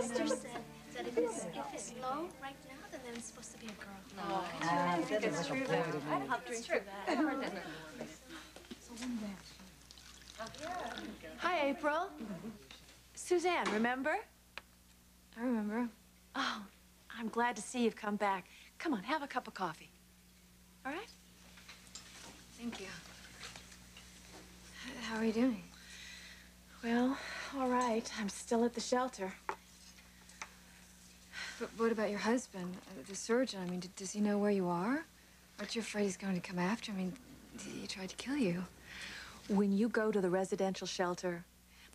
sister said that if it's low right now, then it's supposed to be a girl. No, I think it's true, though. I'd help drink through that. I've heard that before. Hi, April. Suzanne, remember? I remember. Oh, I'm glad to see you've come back. Come on, have a cup of coffee. All right? Thank you. How are you doing? Well, all right. I'm still at the shelter. But what about your husband, the surgeon? I mean, does he know where you are? Aren't you afraid he's going to come after? I mean, he tried to kill you. When you go to the residential shelter,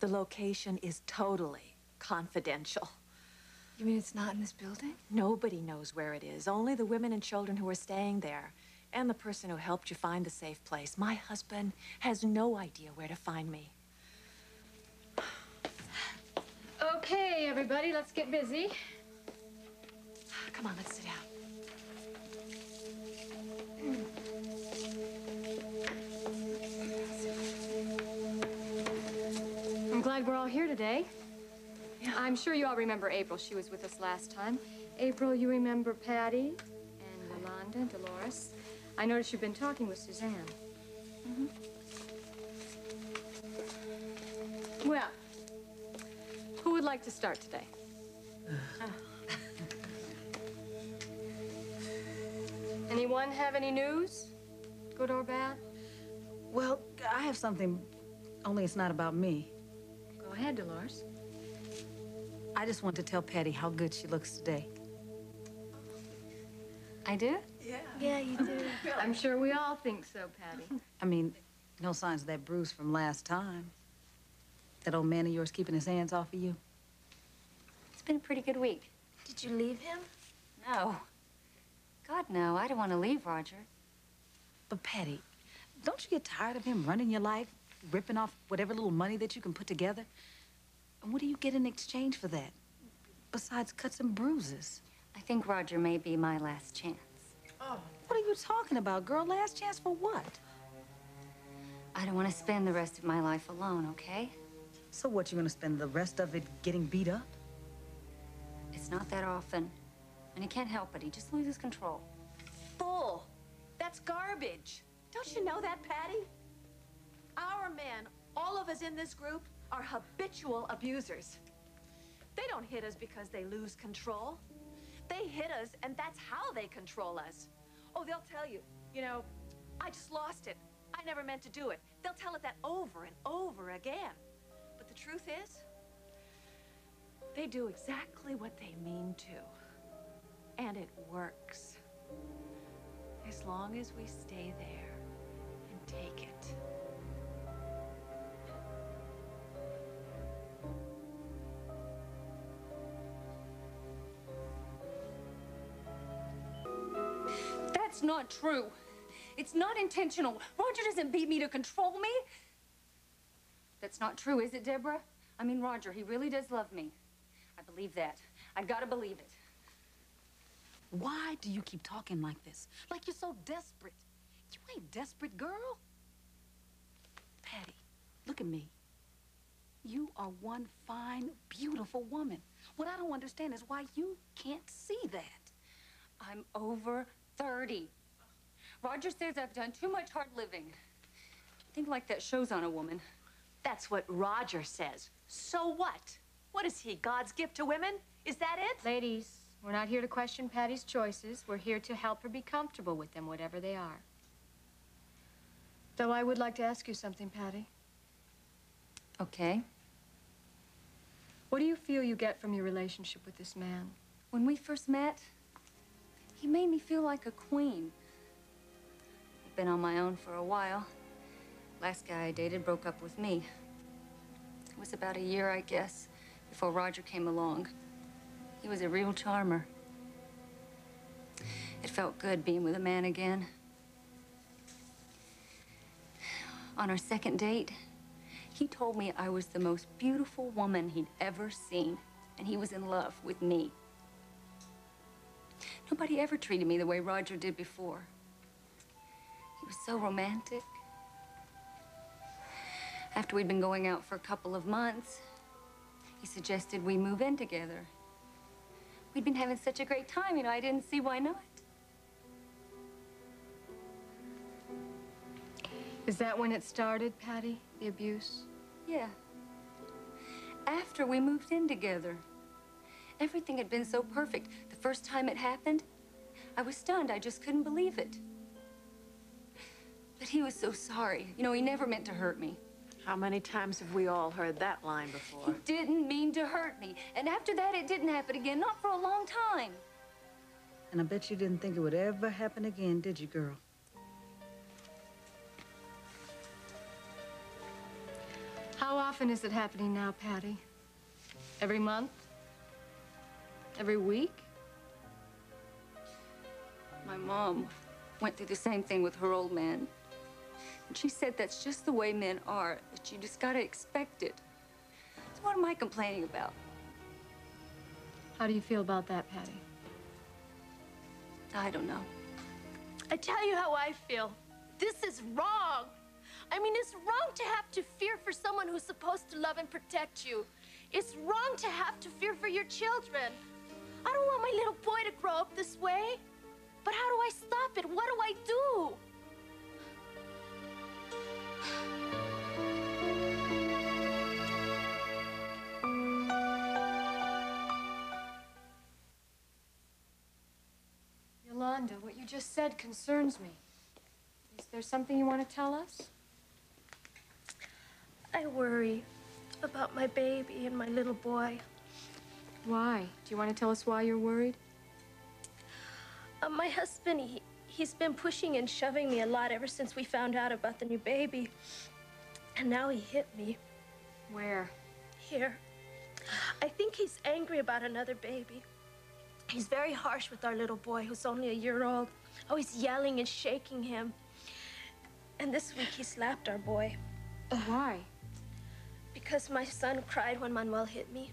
the location is totally confidential. You mean it's not in this building? Nobody knows where it is. Only the women and children who are staying there and the person who helped you find the safe place. My husband has no idea where to find me. Okay, everybody, let's get busy. Come on, let's sit down. I'm glad we're all here today. Yeah. I'm sure you all remember April. She was with us last time. April, you remember Patty and Yolanda, Dolores. I noticed you've been talking with Suzanne. Mm-hmm. Well, who would like to start today? Anyone have any news? Good or bad? Well, I have something, only it's not about me. Go ahead, Dolores. I just want to tell Patty how good she looks today. I do? Yeah. Yeah, you do. I'm sure we all think so, Patty. I mean, no signs of that bruise from last time. That old man of yours keeping his hands off of you. It's been a pretty good week. Did you leave him? No. God, no. I don't want to leave Roger. But Patty, don't you get tired of him running your life, ripping off whatever little money that you can put together? And what do you get in exchange for that? Besides cuts and bruises. I think Roger may be my last chance. Oh. What are you talking about, girl? Last chance for what? I don't want to spend the rest of my life alone, okay? So what, you gonna spend the rest of it getting beat up? It's not that often. And he can't help it. He just loses control. Bull. That's garbage. Don't you know that, Patty? Our men, all of us in this group, are habitual abusers. They don't hit us because they lose control. They hit us, and that's how they control us. Oh, they'll tell you, you know, I just lost it. I never meant to do it. They'll tell it that over and over again. But the truth is, they do exactly what they mean to. And it works. As long as we stay there and take it. That's not true. It's not intentional. Roger doesn't beat me to control me. That's not true, is it, Deborah? I mean, Roger, he really does love me. I believe that. I gotta believe it. Why do you keep talking like this? Like you're so desperate. You ain't desperate, girl. Patty, look at me. You are one fine, beautiful woman. What I don't understand is why you can't see that. I'm over 30. Roger says I've done too much hard living. Think like that shows on a woman. That's what Roger says. So what? What is he, God's gift to women? Is that it? Ladies, we're not here to question Patty's choices. We're here to help her be comfortable with them, whatever they are. Though I would like to ask you something, Patty. Okay. What do you feel you get from your relationship with this man? When we first met, he made me feel like a queen. I've been on my own for a while. Last guy I dated broke up with me. It was about a year, I guess, before Roger came along. He was a real charmer. It felt good being with a man again. On our second date, he told me I was the most beautiful woman he'd ever seen, and he was in love with me. Nobody ever treated me the way Roger did before. He was so romantic. After we'd been going out for a couple of months, He suggested we move in together. We'd been having such a great time, I didn't see why not. Is that when it started, Patty? The abuse? Yeah. After we moved in together. Everything had been so perfect. The first time it happened, I was stunned. I just couldn't believe it. But he was so sorry. He never meant to hurt me. How many times have we all heard that line before? He didn't mean to hurt me. And after that, it didn't happen again, not for a long time. And I bet you didn't think it would ever happen again, did you, girl? How often is it happening now, Patty? Every month? Every week? My mom went through the same thing with her old man. And she said that's just the way men are, that you just gotta expect it. So what am I complaining about? How do you feel about that, Patty? I don't know. I tell you how I feel. This is wrong. I mean, it's wrong to have to fear for someone who's supposed to love and protect you. It's wrong to have to fear for your children. I don't want my little boy to grow up this way. But how do I stop it? What do I do? Yolanda, what you just said concerns me. Is there something you want to tell us? I worry about my baby and my little boy. Why? Do you want to tell us why you're worried? My husband, he's been pushing and shoving me a lot ever since we found out about the new baby. And now he hit me. Where? Here. I think he's angry about another baby. He's very harsh with our little boy, who's only a year old, always yelling and shaking him. And this week he slapped our boy. Why? Because my son cried when Manuel hit me.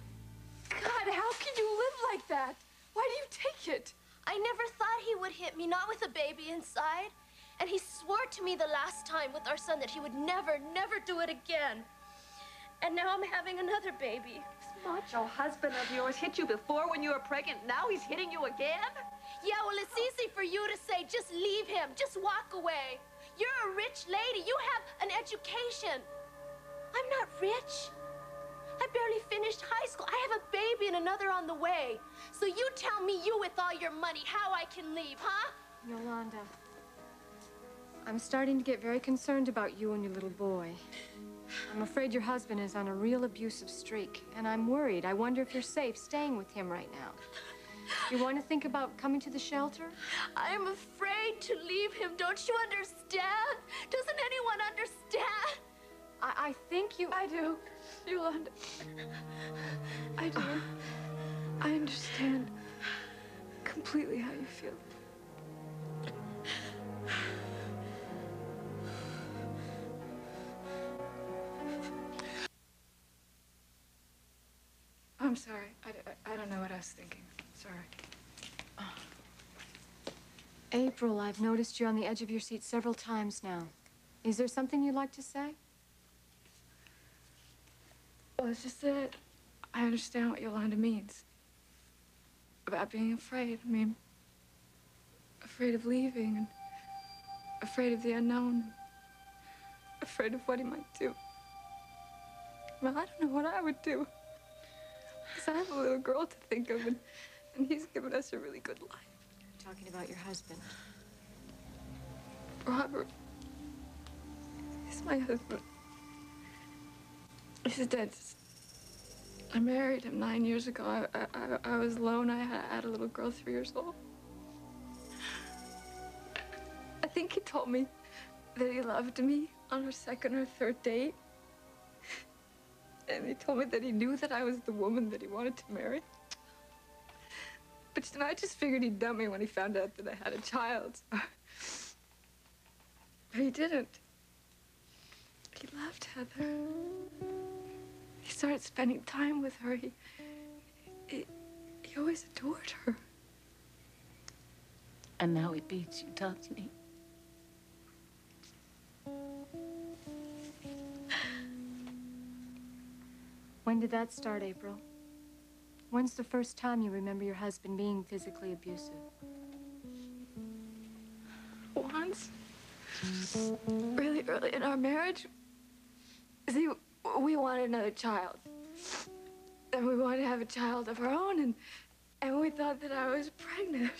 God, how can you live like that? Why do you take it? I never thought he would hit me, not with a baby inside. And he swore to me the last time with our son that he would never, never do it again. And now I'm having another baby. This macho husband of yours hit you before when you were pregnant. Now he's hitting you again? Yeah, well, it's easy for you to say, just leave him, just walk away. You're a rich lady. You have an education. I'm not rich. I barely finished high school. I have a baby and another on the way. So you tell me, you with all your money, how I can leave, huh? Yolanda, I'm starting to get very concerned about you and your little boy. I'm afraid your husband is on a real abusive streak, and I'm worried. I wonder if you're safe staying with him right now. You want to think about coming to the shelter? I am afraid to leave him. Don't you understand? Doesn't anyone understand? I think you... I do, Yolanda. I do. I understand completely how you feel. I'm sorry. I don't know what I was thinking. Sorry. April, I've noticed you on the edge of your seat several times now. Is there something you'd like to say? Well, it's just that I understand what Yolanda means. About being afraid. I mean, afraid of leaving and afraid of the unknown. Afraid of what he might do. Well, I don't know what I would do. Because I have a little girl to think of, and he's given us a really good life. Talking about your husband. Robert. He's my husband. He's dead. I married him 9 years ago. I was alone. I had a little girl 3 years old. I think he told me that he loved me on our second or third date. And he told me that he knew that I was the woman that he wanted to marry. But you know, I just figured he'd dump me when he found out that I had a child. But he didn't. He loved Heather. He started spending time with her. He always adored her. And now he beats you, doesn't he? When did that start, April? When's the first time you remember your husband being physically abusive? Once, really early in our marriage, see, we wanted another child. And we wanted to have a child of our own, and we thought that I was pregnant.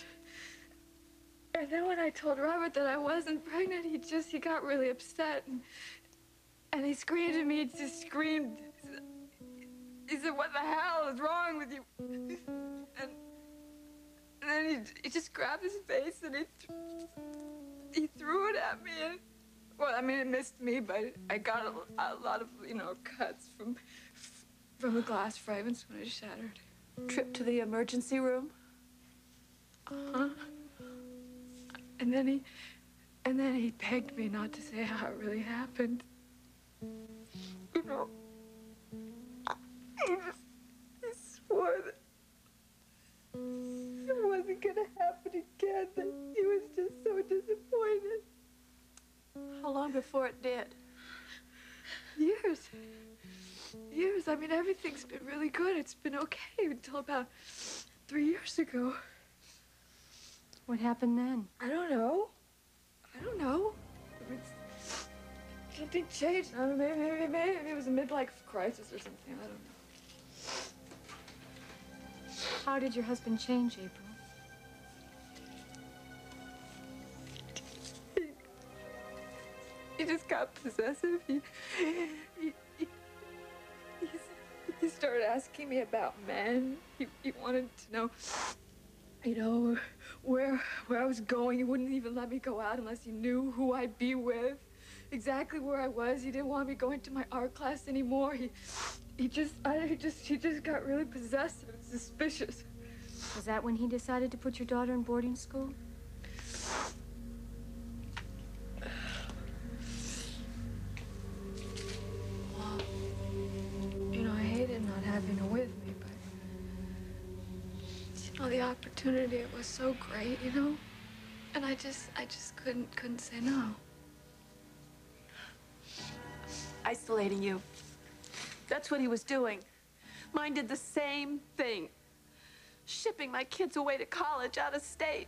And then when I told Robert that I wasn't pregnant, he got really upset, and he screamed at me, he just screamed. He said, "What the hell is wrong with you?" And then he just grabbed his face and he threw it at me. And, well, I mean, it missed me, but I got a lot of, cuts from the glass fragments when it shattered. Trip to the emergency room? Uh-huh. And then he begged me not to say how it really happened. You know, he swore that it wasn't gonna happen again, that he was just so disappointed. How long before it did? Years. Years. I mean, everything's been really good. It's been okay until about 3 years ago. What happened then? I don't know. Something changed. I don't know, maybe it was a midlife crisis or something. I don't know. How did your husband change, April? He just got possessive. He started asking me about men. He wanted to know, where I was going. He wouldn't even let me go out unless he knew who I'd be with, exactly where I was. He didn't want me going to my art class anymore. He just got really possessive and suspicious. Was that when he decided to put your daughter in boarding school? I hated not having her with me, but the opportunity, it was so great, and I just couldn't say no. Isolating you. That's what he was doing. Mine did the same thing. Shipping my kids away to college out of state.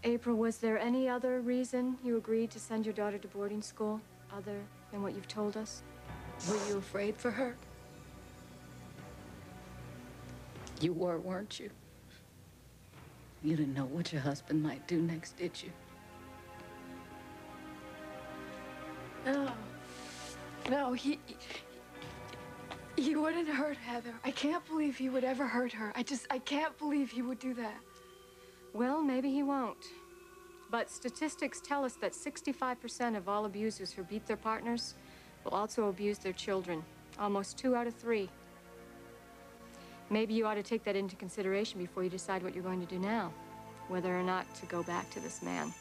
April, was there any other reason you agreed to send your daughter to boarding school other than what you've told us? Were you afraid for her? You were, weren't you? You didn't know what your husband might do next, did you? No, he wouldn't hurt Heather. I can't believe he would ever hurt her. I can't believe he would do that. Well, maybe he won't. But statistics tell us that 65% of all abusers who beat their partners will also abuse their children. Almost 2 out of 3. Maybe you ought to take that into consideration before you decide what you're going to do now, whether or not to go back to this man.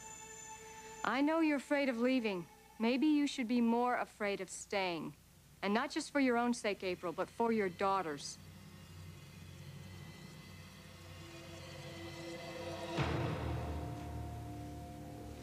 I know you're afraid of leaving. Maybe you should be more afraid of staying. And not just for your own sake, April, but for your daughter's.